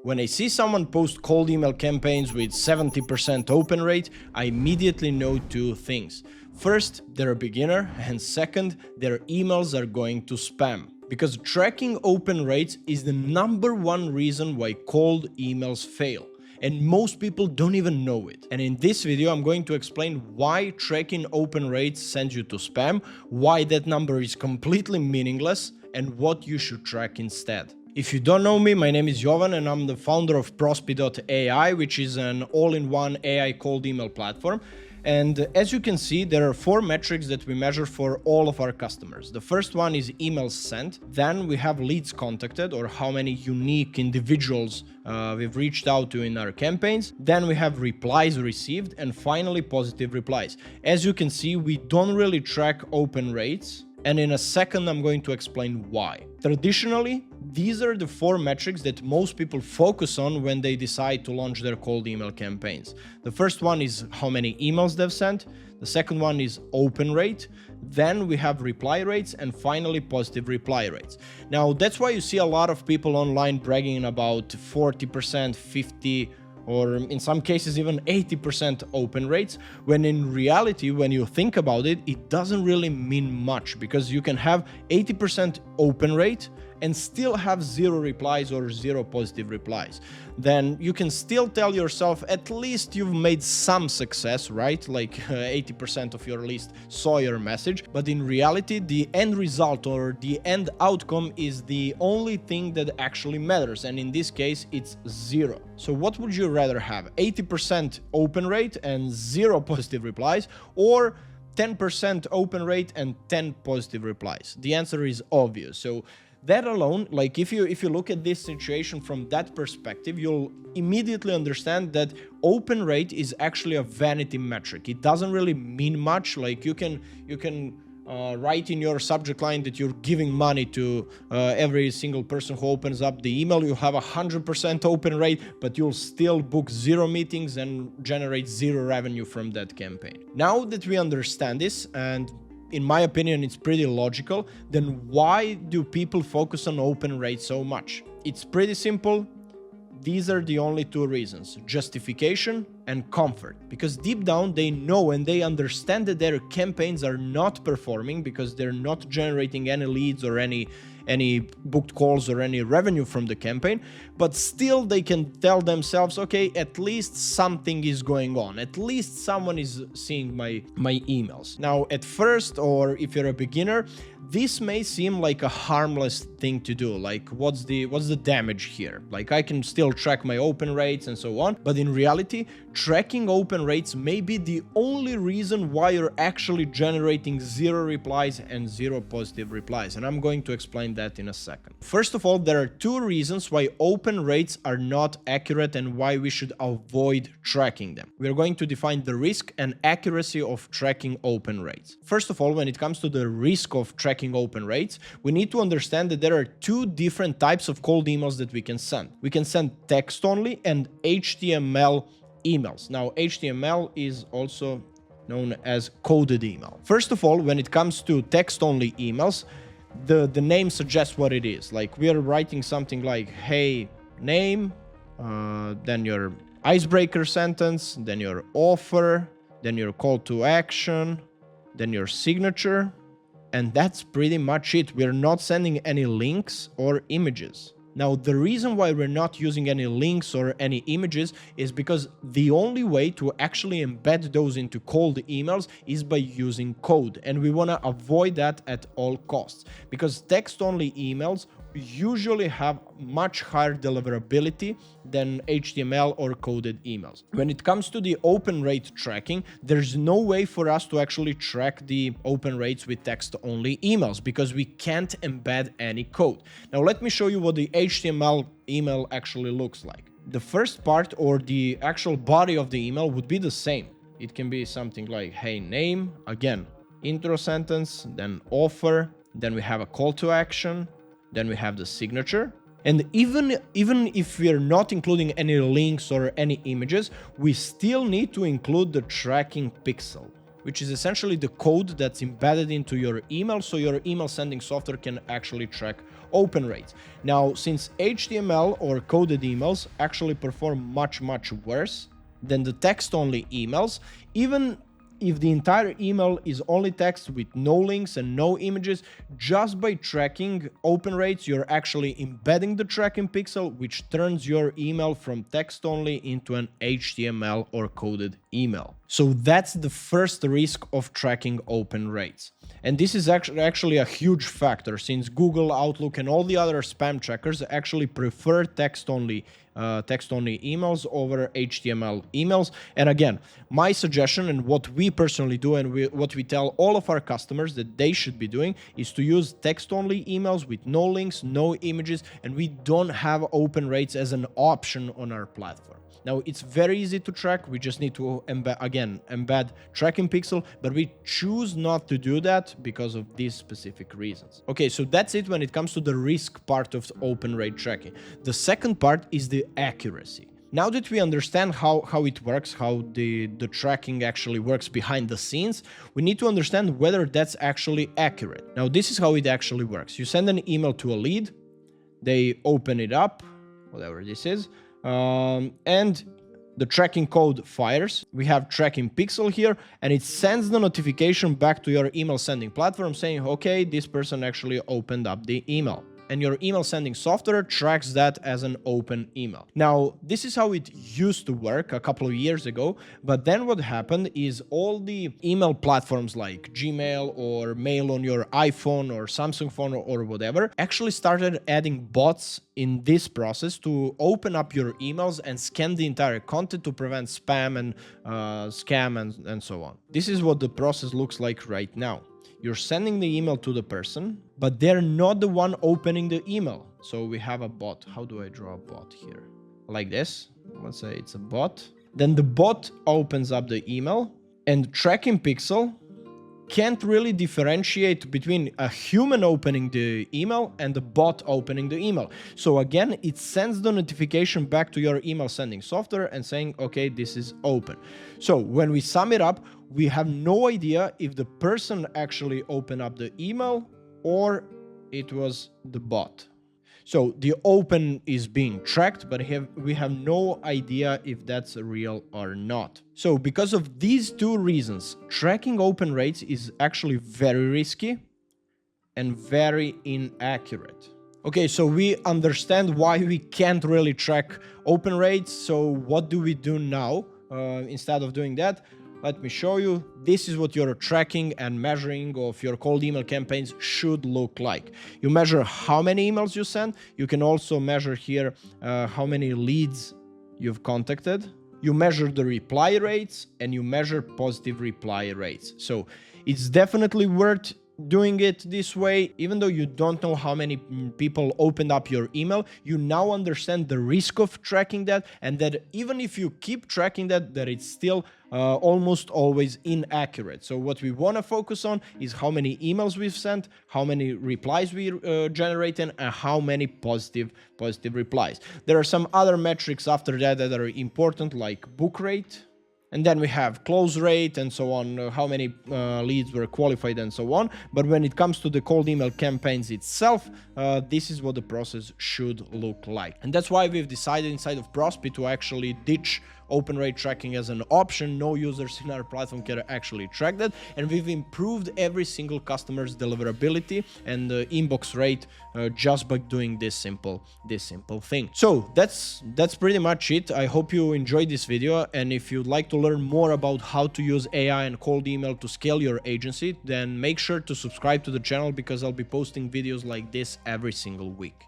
When I see someone post cold email campaigns with 70% open rate, I immediately know two things. First, they're a beginner, and second, their emails are going to spam. Because tracking open rates is the #1 reason why cold emails fail. And most people don't even know it. And in this video, I'm going to explain why tracking open rates sends you to spam, why that number is completely meaningless, and what you should track instead. If you don't know me, my name is Jovan and I'm the founder of Prospi.ai, which is an all-in-one AI cold email platform. And as you can see, there are 4 metrics that we measure for all of our customers. The first one is emails sent. Then we have leads contacted, or how many unique individuals we've reached out to in our campaigns. Then we have replies received, and finally positive replies. As you can see, we don't really track open rates. And in a second, I'm going to explain why. Traditionally, these are the 4 metrics that most people focus on when they decide to launch their cold email campaigns. The first one is how many emails they've sent. The second one is open rate. Then we have reply rates, and finally positive reply rates. Now, that's why you see a lot of people online bragging about 40%, 50%, or in some cases even 80% open rates, when in reality, when you think about it, it doesn't really mean much, because you can have 80% open rate and still have 0 replies or 0 positive replies. Then you can still tell yourself at least you've made some success, right? Like 80% of your list saw your message, but in reality, the end result or the end outcome is the only thing that actually matters, and in this case, it's 0. So what would you rather have? 80% open rate and 0 positive replies, or 10% open rate and 10 positive replies? The answer is obvious. So that alone, like if you look at this situation from that perspective, you'll immediately understand that open rate is actually a vanity metric. It doesn't really mean much. Like you can write in your subject line that you're giving money to every single person who opens up the email. You'll have 100% open rate, but you'll still book 0 meetings and generate 0 revenue from that campaign. Now that we understand this, and in my opinion, it's pretty logical, then why do people focus on open rate so much? It's pretty simple. These are the only 2 reasons: justification and comfort. Because deep down they know and they understand that their campaigns are not performing because they're not generating any leads or any booked calls or any revenue from the campaign, but still they can tell themselves, okay, at least something is going on, at least someone is seeing my emails. Now, at first, or if you're a beginner, this may seem like a harmless thing to do. Like, what's the damage here? Like, I can still track my open rates and so on, but in reality, tracking open rates may be the only reason why you're actually generating 0 replies and 0 positive replies, and I'm going to explain that in a second. First of all, there are 2 reasons why open rates are not accurate and why we should avoid tracking them. We are going to define the risk and accuracy of tracking open rates. First of all, when it comes to the risk of tracking open rates, we need to understand that there are 2 different types of cold emails that we can send. We can send text only and HTML emails. Now, HTML is also known as coded email. First of all, when it comes to text-only emails, the name suggests what it is. Like, we are writing something like, hey, name, then your icebreaker sentence, then your offer, then your call to action, then your signature, and that's pretty much it. We're not sending any links or images. Now, the reason why we're not using any links or any images is because the only way to actually embed those into cold emails is by using code, and we want to avoid that at all costs, because text-only emails usually have much higher deliverability than HTML or coded emails. When it comes to the open rate tracking, there's no way for us to actually track the open rates with text-only emails because we can't embed any code. Now, let me show you what the HTML email actually looks like. The first part, or the actual body of the email, would be the same. It can be something like, hey, name, again, intro sentence, then offer, then we have a call to action, then we have the signature. And even if we're not including any links or any images, we still need to include the tracking pixel. which is essentially the code that's embedded into your email, so your email sending software can actually track open rates. Now, since HTML or coded emails actually perform much worse than the text-only emails, even if the entire email is only text with no links and no images, just by tracking open rates, you're actually embedding the tracking pixel, which turns your email from text only into an HTML or coded email. So that's the first risk of tracking open rates. And this is actually a huge factor, since Google, Outlook, and all the other spam trackers actually prefer text-only emails over HTML emails. And again, my suggestion and what we personally do and what we tell all of our customers that they should be doing is to use text-only embeds with no links, no images, and we don't have open rates as an option on our platform. Now, it's very easy to track. We just need to embed tracking pixel, but we choose not to do that because of these specific reasons. Okay, so that's it when it comes to the risk part of open rate tracking. The second part is the accuracy. Now that we understand how it works, how the tracking actually works behind the scenes, we need to understand whether that's actually accurate. Now, this is how it actually works. You send an email to a lead, they open it up, whatever this is, and the tracking code fires. We have tracking pixel here, and it sends the notification back to your email sending platform saying, okay, this person actually opened up the email. And your email sending software tracks that as an open email. Now, this is how it used to work a couple of years ago, but then what happened is all the email platforms like Gmail or Mail on your iPhone or Samsung phone or whatever actually started adding bots in this process to open up your emails and scan the entire content to prevent spam and scam and so on. This is what the process looks like right now. You're sending the email to the person, but they're not the one opening the email. So we have a bot. How do I draw a bot here? Like this. Let's say it's a bot. Then the bot opens up the email, and tracking pixel can't really differentiate between a human opening the email and the bot opening the email. So again, it sends the notification back to your email sending software and saying, okay, this is open. So when we sum it up, we have no idea if the person actually opened up the email or it was the bot. So the open is being tracked, but we have no idea if that's real or not. So because of these two reasons, tracking open rates is actually very risky and very inaccurate. Okay, so we understand why we can't really track open rates. So what do we do now instead of doing that? Let me show you. This is what your tracking and measuring of your cold email campaigns should look like. You measure how many emails you send. You can also measure here how many leads you've contacted. You measure the reply rates and you measure positive reply rates. So it's definitely worth doing it this way. Even though you don't know how many people opened up your email, you now understand the risk of tracking that, and that even if you keep tracking that it's still almost always inaccurate. So what we want to focus on is how many emails we've sent, how many replies we generated, and how many positive replies. There are some other metrics after that that are important, like book rate. And then we have close rate and so on, how many leads were qualified and so on. But when it comes to the cold email campaigns itself, this is what the process should look like. And that's why we've decided inside of Prospi to actually ditch open rate tracking as an option. No users in our platform can actually track that. And we've improved every single customer's deliverability and the inbox rate just by doing this simple thing. So that's pretty much it. I hope you enjoyed this video. And if you'd like to learn more about how to use AI and cold email to scale your agency, then make sure to subscribe to the channel because I'll be posting videos like this every single week.